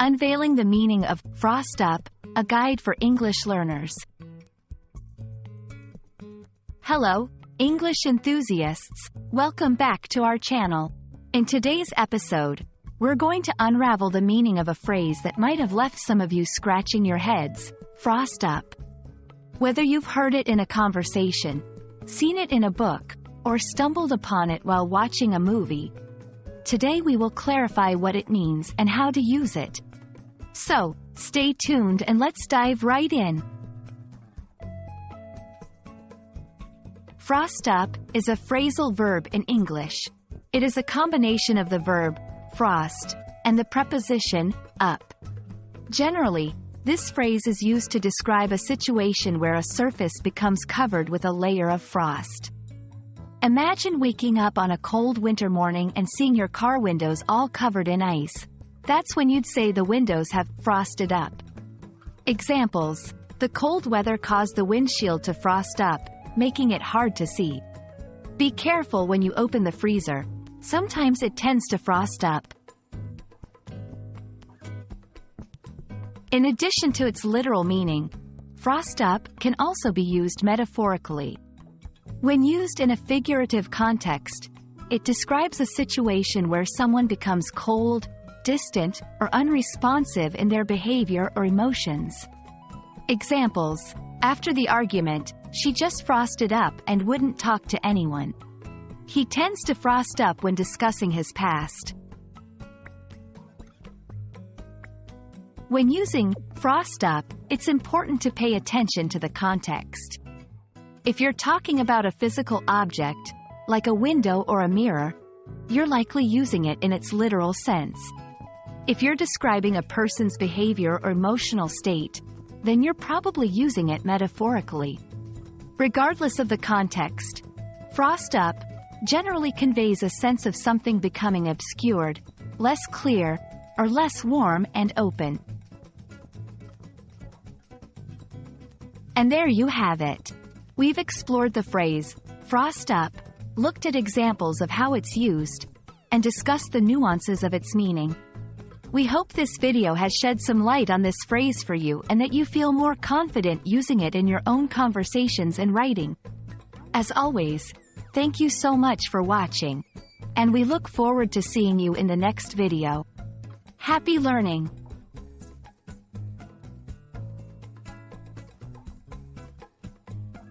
Unveiling the meaning of Frost Up, a guide for English learners. Hello, English enthusiasts. Welcome back to our channel. In today's episode, we're going to unravel the meaning of a phrase that might have left some of you scratching your heads: frost up. Whether you've heard it in a conversation, seen it in a book, or stumbled upon it while watching a movie, today we will clarify what it means and how to use it. So, stay tuned and let's dive right in. Frost up is a phrasal verb in English. It is a combination of the verb frost and the preposition up. Generally, this phrase is used to describe a situation where a surface becomes covered with a layer of frost. Imagine waking up on a cold winter morning and seeing your car windows all covered in ice. That's when you'd say the windows have frosted up. Examples: the cold weather caused the windshield to frost up, making it hard to see. Be careful when you open the freezer. Sometimes it tends to frost up. In addition to its literal meaning, frost up can also be used metaphorically. When used in a figurative context, it describes a situation where someone becomes cold, distant, or unresponsive in their behavior or emotions. Examples: after the argument, she just frosted up and wouldn't talk to anyone. He tends to frost up when discussing his past. When using frost up, it's important to pay attention to the context. If you're talking about a physical object, like a window or a mirror, you're likely using it in its literal sense. If you're describing a person's behavior or emotional state, then you're probably using it metaphorically. Regardless of the context, frost up generally conveys a sense of something becoming obscured, less clear, or less warm and open. And there you have it. We've explored the phrase frost up, looked at examples of how it's used, and discussed the nuances of its meaning. We hope this video has shed some light on this phrase for you and that you feel more confident using it in your own conversations and writing. As always, thank you so much for watching, and we look forward to seeing you in the next video. Happy learning!